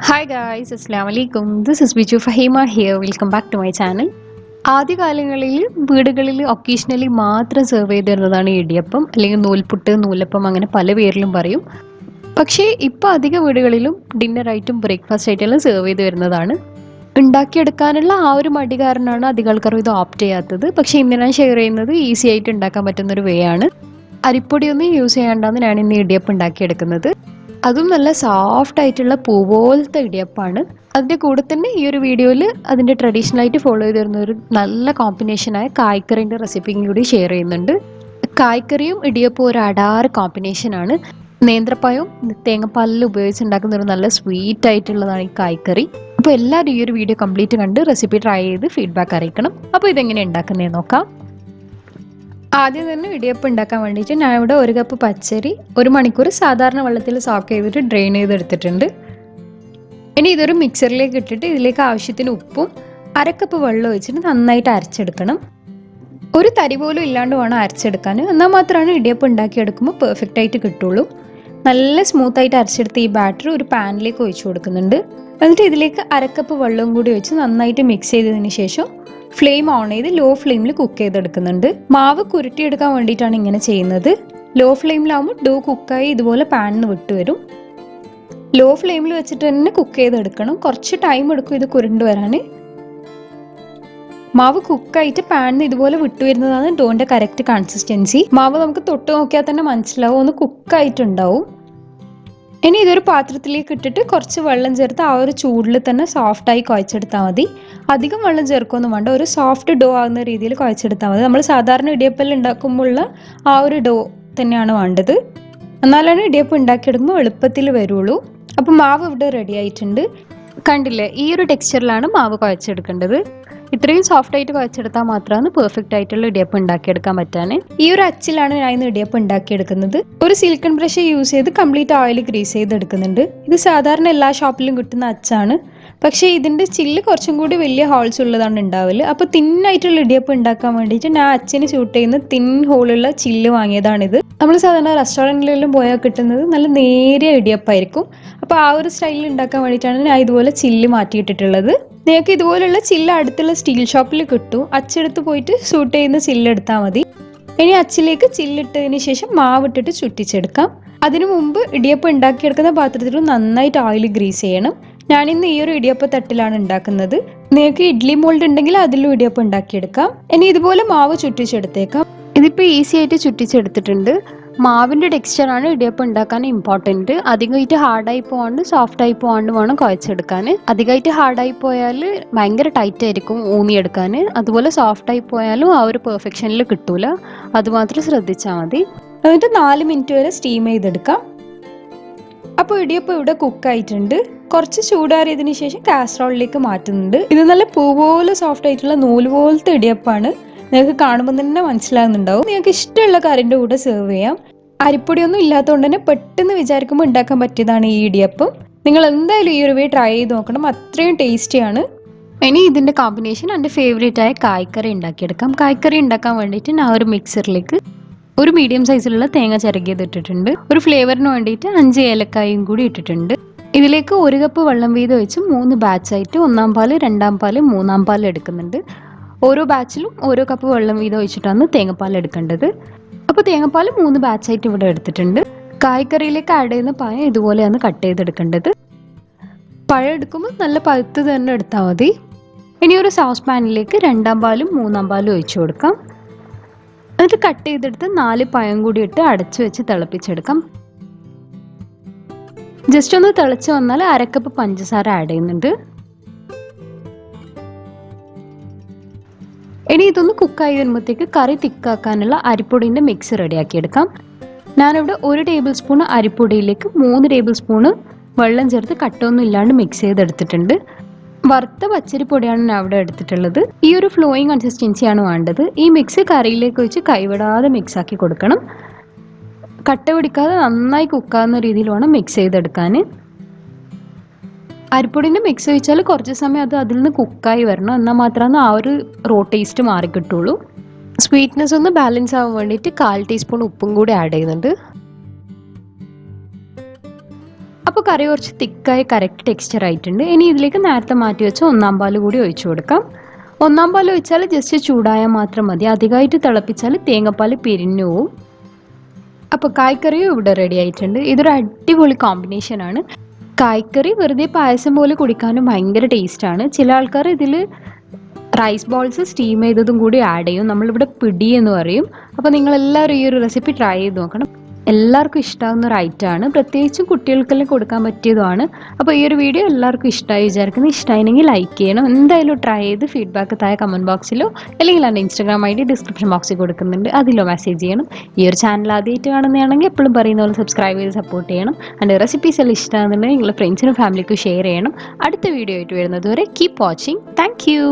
Hi guys, Assalamualaikum. This is Biju Fahima here. Welcome back to my channel. ആദ്യകാലങ്ങളിൽ വീടുകളിൽ occasionally മാത്രം serve ചെയ്തിരുന്നതാണ് idiyappam അല്ലെങ്കിൽ നൂൽപുട്ട് നൂലപ്പം അങ്ങനെ പല പേരിലും പറയും. പക്ഷേ ഇപ്പോൾ അധിക വീടുകളിലും ഡിന്നറായിട്ടും ബ്രേക്ക്ഫാസ്റ്റ് ആയിട്ടെല്ലാം സെർവ് ചെയ്ത് വരുന്നതാണ്. ഉണ്ടാക്കിയെടുക്കാനുള്ള ആ ഒരു മടി കാരണമാണ് അധികം ആൾക്കാരും ഇത് ഓപ്റ്റ് ചെയ്യാത്തത്. പക്ഷേ ഇന്ന് ഞാൻ ഷെയർ ചെയ്യുന്നത് ഈസി ആയിട്ട് ഉണ്ടാക്കാൻ പറ്റുന്ന ഒരു വേ ആണ്. അരിപ്പൊടിയൊന്നും യൂസ് ചെയ്യാണ്ടാണ് ഞാൻ ഇന്ന് ഇടിയപ്പം ഉണ്ടാക്കിയെടുക്കുന്നത്. അതും നല്ല സോഫ്റ്റ് ആയിട്ടുള്ള പൂ പോലത്തെ ഇടിയപ്പമാണ്. അതിൻ്റെ കൂടെ തന്നെ ഈ ഒരു വീഡിയോയിൽ അതിൻ്റെ ട്രഡീഷണൽ ആയിട്ട് ഫോളോ ചെയ്ത് വരുന്ന ഒരു നല്ല കോമ്പിനേഷനായ കായ്ക്കറിൻ്റെ റെസിപ്പിയും കൂടി ഷെയർ ചെയ്യുന്നുണ്ട്. കായ്ക്കറിയും ഇടിയപ്പവും ഒരു അടാറ് കോമ്പിനേഷനാണ്. നേന്ത്രപ്പഴവും തേങ്ങാപ്പാലിൽ ഉപയോഗിച്ചുണ്ടാക്കുന്ന ഒരു നല്ല സ്വീറ്റ് ആയിട്ടുള്ളതാണ് ഈ കായ്ക്കറി. അപ്പോൾ എല്ലാവരും ഈ ഒരു വീഡിയോ കംപ്ലീറ്റ് കണ്ട് റെസിപ്പി ട്രൈ ചെയ്ത് ഫീഡ്ബാക്ക് അറിയിക്കണം. അപ്പോൾ ഇതെങ്ങനെ ഉണ്ടാക്കുന്നതെന്ന് നോക്കാം. ആദ്യം തന്നെ ഇടിയപ്പം ഉണ്ടാക്കാൻ വേണ്ടിയിട്ട് ഞാൻ ഇവിടെ 1 കപ്പ് പച്ചരി 1 മണിക്കൂർ സാധാരണ വെള്ളത്തിൽ സോക്ക് ചെയ്തിട്ട് ഡ്രെയിൻ ചെയ്തെടുത്തിട്ടുണ്ട്. ഇനി ഇതൊരു മിക്സറിലേക്ക് ഇട്ടിട്ട് ഇതിലേക്ക് ആവശ്യത്തിന് ഉപ്പും 1/2 കപ്പ് വെള്ളം ഒഴിച്ചിട്ട് നന്നായിട്ട് അരച്ചെടുക്കണം. ഒരു തരി പോലും ഇല്ലാണ്ട് വേണം അരച്ചെടുക്കാൻ. എന്നാൽ മാത്രമാണ് ഇടിയപ്പം ഉണ്ടാക്കിയെടുക്കുമ്പോൾ പെർഫെക്റ്റ് ആയിട്ട് കിട്ടുള്ളൂ. നല്ല സ്മൂത്തായിട്ട് അരച്ചെടുത്ത് ഈ ബാറ്റർ ഒരു പാനിലേക്ക് ഒഴിച്ചു കൊടുക്കുന്നുണ്ട്. എന്നിട്ട് ഇതിലേക്ക് 1/2 കപ്പ് വെള്ളവും കൂടി ഒഴിച്ച് നന്നായിട്ട് മിക്സ് ചെയ്തതിന് ശേഷം ഫ്ലെയിം ഓൺ ചെയ്ത് ലോ ഫ്ലെയിമിൽ കുക്ക് ചെയ്തെടുക്കുന്നുണ്ട്. മാവ് കുരുട്ടിയെടുക്കാൻ വേണ്ടിയിട്ടാണ് ഇങ്ങനെ ചെയ്യുന്നത്. ലോ ഫ്ലെയിമിലാവുമ്പോൾ ഡോ കുക്കായി ഇതുപോലെ പാനിന്ന് വിട്ട് വരും. ലോ ഫ്ലെയിമിൽ വെച്ചിട്ട് തന്നെ കുക്ക് ചെയ്തെടുക്കണം. കുറച്ച് ടൈം എടുക്കും ഇത് കുരുണ്ട് വരാൻ. മാവ് കുക്കായിട്ട് പാനിന്ന് ഇതുപോലെ വിട്ടു വരുന്നതാണ് ഡോന്റെ കറക്റ്റ് കൺസിസ്റ്റൻസി. മാവ് നമുക്ക് തൊട്ട് നോക്കിയാൽ തന്നെ മനസ്സിലാവും ഒന്ന് കുക്കായിട്ടുണ്ടാവും. ഇനി ഇതൊരു പാത്രത്തിലേക്ക് ഇട്ടിട്ട് കുറച്ച് വെള്ളം ചേർത്ത് ആ ഒരു ചൂടിൽ തന്നെ സോഫ്റ്റായി കുഴച്ചെടുത്താൽ മതി. അധികം വെള്ളം ചേർക്കൊന്നും വേണ്ട, ഒരു സോഫ്റ്റ് ഡോ ആകുന്ന രീതിയിൽ കുഴച്ചെടുത്താൽ മതി. നമ്മൾ സാധാരണ ഇടിയപ്പം ഉണ്ടാക്കുമ്പോഴുള്ള ആ ഒരു ഡോ തന്നെയാണ് വേണ്ടത്. എന്നാലാണ് ഇടിയപ്പം ഉണ്ടാക്കിയെടുക്കുമ്പോൾ എളുപ്പത്തിൽ വരുള്ളൂ. അപ്പം മാവ് ഇവിടെ റെഡി ആയിട്ടുണ്ട്. കണ്ടില്ലേ, ഈ ഒരു ടെക്സ്ചറിലാണ് മാവ് കുഴച്ചെടുക്കേണ്ടത്. ഇത്രയും സോഫ്റ്റ് ആയിട്ട് കുഴച്ചെടുത്താൽ മാത്രമാണ് പെർഫെക്റ്റ് ആയിട്ടുള്ള ഇടിയപ്പം ഉണ്ടാക്കിയെടുക്കാൻ പറ്റാൻ. ഈ ഒരു അച്ചിലാണ് ഞാൻ ഇന്ന് ഇടിയപ്പം ഉണ്ടാക്കിയെടുക്കുന്നത്. ഒരു സിലിക്കൺ ബ്രഷ് യൂസ് ചെയ്ത് കംപ്ലീറ്റ് ഓയിൽ ഗ്രീസ് ചെയ്തെടുക്കുന്നുണ്ട്. ഇത് സാധാരണ എല്ലാ ഷോപ്പിലും കിട്ടുന്ന അച്ചാണ്. പക്ഷേ ഇതിൻ്റെ ചില്ല് കുറച്ചും കൂടി വലിയ ഹോൾസ് ഉള്ളതാണ് ഉണ്ടാവല്. അപ്പോൾ തിന്നായിട്ടുള്ള ഇടിയപ്പം ഉണ്ടാക്കാൻ വേണ്ടിയിട്ട് ഞാൻ അച്ഛന് ഷൂട്ട് ചെയ്യുന്ന തിൻ ഹോളുള്ള ചില്ല് വാങ്ങിയതാണിത്. നമ്മൾ സാധാരണ റെസ്റ്റോറൻറ്റിലെല്ലാം പോയാൽ കിട്ടുന്നത് നല്ല നേരിയ ഇടിയപ്പമായിരിക്കും. അപ്പോൾ ആ ഒരു സ്റ്റൈലിൽ ഉണ്ടാക്കാൻ വേണ്ടിയിട്ടാണ് ഞാൻ ഇതുപോലെ ചില്ല് മാറ്റിയിട്ടിട്ടുള്ളത്. നിങ്ങൾക്ക് ഇതുപോലുള്ള ചില്ല് അടുത്തുള്ള സ്റ്റീൽ ഷോപ്പിൽ കിട്ടും. അച്ചെടുത്ത് പോയിട്ട് ഷൂട്ട് ചെയ്യുന്ന ചില്ലെടുത്താൽ മതി. ഇനി അച്ചിലേക്ക് ചില്ലിട്ടതിന് ശേഷം മാവിട്ടിട്ട് ചുറ്റിച്ചെടുക്കാം. അതിനു മുമ്പ് ഇടിയപ്പം ഉണ്ടാക്കിയെടുക്കുന്ന പാത്രത്തിൽ നന്നായിട്ട് ഓയിൽ ഗ്രീസ് ചെയ്യണം. ഞാനിന്ന് ഈ ഒരു ഇടിയപ്പ തട്ടിലാണ് ഉണ്ടാക്കുന്നത്. നിങ്ങൾക്ക് ഇഡ്ലി മോൾഡ് ഉണ്ടെങ്കിൽ അതിലും ഇടിയപ്പം ഉണ്ടാക്കിയെടുക്കാം. ഇനി ഇതുപോലെ മാവ് ചുറ്റിച്ചെടുത്തേക്കാം. ഇതിപ്പോൾ ഈസി ആയിട്ട് ചുറ്റിച്ചെടുത്തിട്ടുണ്ട്. മാവിൻ്റെ ടെക്സ്ചറാണ് ഇടിയപ്പം ഉണ്ടാക്കാൻ ഇമ്പോർട്ടൻറ്റ്. അധികമായിട്ട് ഹാർഡായി പോകാണ്ട് സോഫ്റ്റായി പോകാണ്ട് വേണം കുഴച്ചെടുക്കാൻ. അധികമായിട്ട് ഹാർഡായി പോയാൽ ഭയങ്കര ടൈറ്റ് ആയിരിക്കും ഊന്നിയെടുക്കാൻ. അതുപോലെ സോഫ്റ്റായി പോയാലും ആ ഒരു പെർഫെക്ഷനിൽ കിട്ടൂല. അതുമാത്രം ശ്രദ്ധിച്ചാൽ മതി. എന്നിട്ട് 4 മിനിറ്റ് വരെ സ്റ്റീം ചെയ്തെടുക്കാം. അപ്പോൾ ഇടിയപ്പം ഇവിടെ കുക്കായിട്ടുണ്ട്. കുറച്ച് ചൂടാറിയതിന് ശേഷം കാസറോളിലേക്ക് മാറ്റുന്നുണ്ട്. ഇത് നല്ല പൂ പോലെ സോഫ്റ്റ് ആയിട്ടുള്ള നൂല് പോലത്തെ ഇടിയപ്പമാണ്. നിങ്ങൾക്ക് കാണുമ്പോൾ തന്നെ മനസ്സിലാകുന്നുണ്ടാവും. നിങ്ങൾക്ക് ഇഷ്ടമുള്ള കറിൻ്റെ കൂടെ സെർവ് ചെയ്യാം. അരിപ്പൊടിയൊന്നും ഇല്ലാത്തതുകൊണ്ട് തന്നെ പെട്ടെന്ന് വിചാരിക്കുമ്പോൾ ഉണ്ടാക്കാൻ പറ്റിയതാണ് ഈ ഇടിയപ്പം. നിങ്ങൾ എന്തായാലും ഈ ഒരു വേ ട്രൈ ചെയ്ത് നോക്കണം. അത്രയും ടേസ്റ്റിയാണ്. ഇനി ഇതിൻ്റെ കോമ്പിനേഷൻ എൻ്റെ ഫേവറേറ്റ് ആയ കായ്ക്കറി ഉണ്ടാക്കിയെടുക്കാം. കായ്ക്കറി ഉണ്ടാക്കാൻ വേണ്ടിയിട്ട് ഞാൻ ഒരു മിക്സറിലേക്ക് ഒരു മീഡിയം സൈസിലുള്ള തേങ്ങ ചിരകിയത് ഇട്ടിട്ടുണ്ട്. ഒരു ഫ്ലേവറിന് വേണ്ടിയിട്ട് 5 ഏലക്കായും കൂടി ഇട്ടിട്ടുണ്ട്. ഇതിലേക്ക് 1 കപ്പ് വെള്ളം വീതം വെച്ച് 3 ബാച്ചായിട്ട് 1-ാം പാല് 2-ാം പാല് 3-ാം പാല് എടുക്കുന്നുണ്ട്. ഓരോ ബാച്ചിലും ഓരോ കപ്പ് വെള്ളം വീതം ഒഴിച്ചിട്ടാണ് തേങ്ങാപ്പാൽ എടുക്കേണ്ടത്. അപ്പോൾ തേങ്ങാപ്പാൽ 3 ബാച്ചായിട്ട് ഇവിടെ എടുത്തിട്ടുണ്ട്. കായ്ക്കറിയിലേക്ക് ആഡ് ചെയ്യുന്ന പഴം ഇതുപോലെയാണ് കട്ട് ചെയ്തെടുക്കേണ്ടത്. പഴം എടുക്കുമ്പോൾ നല്ല പഴുത്ത് തന്നെ എടുത്താൽ മതി. ഇനി ഒരു സോസ് പാനിലേക്ക് 2-ാം പാലും 3-ാം പാലും ഒഴിച്ചു കൊടുക്കാം. എന്നിട്ട് കട്ട് ചെയ്തെടുത്ത് 4 പഴം കൂടി ഇട്ട് അടച്ചു വെച്ച് തിളപ്പിച്ചെടുക്കാം. ജസ്റ്റ് ഒന്ന് തിളച്ച് വന്നാൽ 1/2 കപ്പ് പഞ്ചസാര ആഡ് ചെയ്യുന്നുണ്ട്. ഇനി ഇതൊന്ന് കുക്കായി വരുമ്പോഴത്തേക്ക് കറി തിക്കാക്കാനുള്ള അരിപ്പൊടിൻ്റെ മിക്സ് റെഡിയാക്കിയെടുക്കാം. ഞാനിവിടെ 1 ടേബിൾ സ്പൂൺ അരിപ്പൊടിയിലേക്ക് 3 ടേബിൾ സ്പൂണ് വെള്ളം ചേർത്ത് കട്ടൊന്നും ഇല്ലാണ്ട് മിക്സ് ചെയ്തെടുത്തിട്ടുണ്ട്. വറുത്ത പച്ചരിപ്പൊടിയാണ് ഞാൻ അവിടെ എടുത്തിട്ടുള്ളത്. ഈ ഒരു ഫ്ലോയിങ് കൺസിസ്റ്റൻസിയാണ് വേണ്ടത്. ഈ മിക്സ് കറിയിലേക്ക് വെച്ച് കൈവിടാതെ മിക്സ് ആക്കി കൊടുക്കണം. കട്ട പിടിക്കാതെ നന്നായി കുക്കാവുന്ന രീതിയിൽ വേണം മിക്സ് ചെയ്തെടുക്കാൻ. അരിപ്പൊടിൻ്റെ മിക്സ് ഒഴിച്ചാൽ കുറച്ച് സമയം അത് അതിൽ നിന്ന് കുക്കായി വരണം. എന്നാൽ മാത്രമാണ് ആ ഒരു റോ ടേസ്റ്റ് മാറിക്കിട്ടുള്ളൂ. സ്വീറ്റ്നെസ് ഒന്ന് ബാലൻസ് ആവാൻ വേണ്ടിയിട്ട് 1/4 ടീസ്പൂൺ ഉപ്പും കൂടി ആഡ് ചെയ്യുന്നുണ്ട്. അപ്പോൾ കറി കുറച്ച് തിക്കായി കറക്റ്റ് ടെക്സ്ചർ ആയിട്ടുണ്ട്. ഇനി ഇതിലേക്ക് നേരത്തെ മാറ്റി വെച്ച് ഒന്നാം പാൽ കൂടി ഒഴിച്ചു കൊടുക്കാം. ഒന്നാം പാൽ ഒഴിച്ചാൽ ജസ്റ്റ് ചൂടായാൽ മാത്രം മതി. അധികമായിട്ട് തിളപ്പിച്ചാൽ തേങ്ങാപ്പാൽ പിരിഞ്ഞു പോവും. അപ്പോൾ കായ്ക്കറിയും ഇവിടെ റെഡി ആയിട്ടുണ്ട്. ഇതൊരു അടിപൊളി കോമ്പിനേഷനാണ്. കായ്ക്കറി വെറുതെ പായസം പോലെ കുടിക്കാനും ഭയങ്കര ടേസ്റ്റാണ്. ചില ആൾക്കാർ ഇതിൽ റൈസ് ബോൾസ് സ്റ്റീം ചെയ്തതും കൂടി ആഡ് ചെയ്യും. നമ്മളിവിടെ പിടി എന്ന് പറയും. അപ്പോൾ നിങ്ങളെല്ലാവരും ഈ ഒരു റെസിപ്പി ട്രൈ ചെയ്ത് നോക്കണം. എല്ലാവർക്കും ഇഷ്ടമാകുന്ന ഒരു ഐറ്റമാണ്. പ്രത്യേകിച്ചും കുട്ടികൾക്കെല്ലാം കൊടുക്കാൻ പറ്റിയതുമാണ്. അപ്പോൾ ഈ ഒരു വീഡിയോ എല്ലാവർക്കും ഇഷ്ടമായി വിചാരിക്കുന്നു. ഇഷ്ടമായിരുന്നെങ്കിൽ ലൈക്ക് ചെയ്യണം. എന്തായാലും ട്രൈ ചെയ്ത് ഫീഡ്ബാക്ക് താഴെ കമൻറ്റ് ബോക്സിലോ അല്ലെങ്കിൽ എൻ്റെ ഇൻസ്റ്റാഗ്രാം ID ഡിസ്ക്രിപ്ഷൻ ബോക്സിൽ കൊടുക്കുന്നുണ്ട്, അതിലോ മെസ്സേജ് ചെയ്യണം. ഈ ഒരു ചാനൽ ആദ്യമായിട്ട് കാണുന്നതാണെങ്കിൽ എപ്പോഴും പറയുന്ന പോലെ സബ്സ്ക്രൈബ് ചെയ്ത് സപ്പോർട്ട് ചെയ്യണം. എൻ്റെ റെസിപ്പീസ് എല്ലാം ഇഷ്ടമാകുന്നുണ്ടെങ്കിൽ നിങ്ങളുടെ ഫ്രണ്ട്സിനും ഫാമിലിക്കും ഷെയർ ചെയ്യണം. അടുത്ത വീഡിയോ ആയിട്ട് വരുന്നത് വരെ കീപ് വാച്ചിങ്. Thank you.